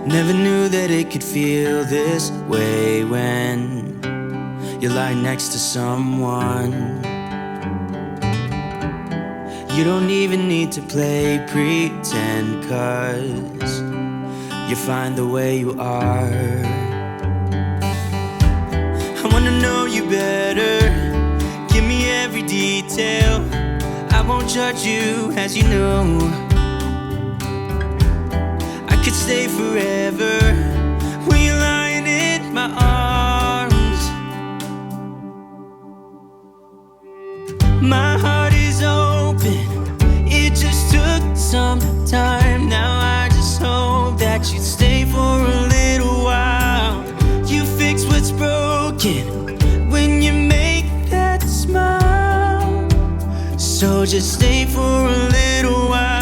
Never knew that it could feel this way when you lie next to someone. You don't even need to play pretend, 'cause you're fine the way you are. I wanna know you better, give me every detail. I won't judge you, as you know. I could stay forever when you're lying in my arms. My heart is open, it just took some time. Now I just hope that you'd stay for a little while. You fix what's broken when you make that smile. So just stay for a little while.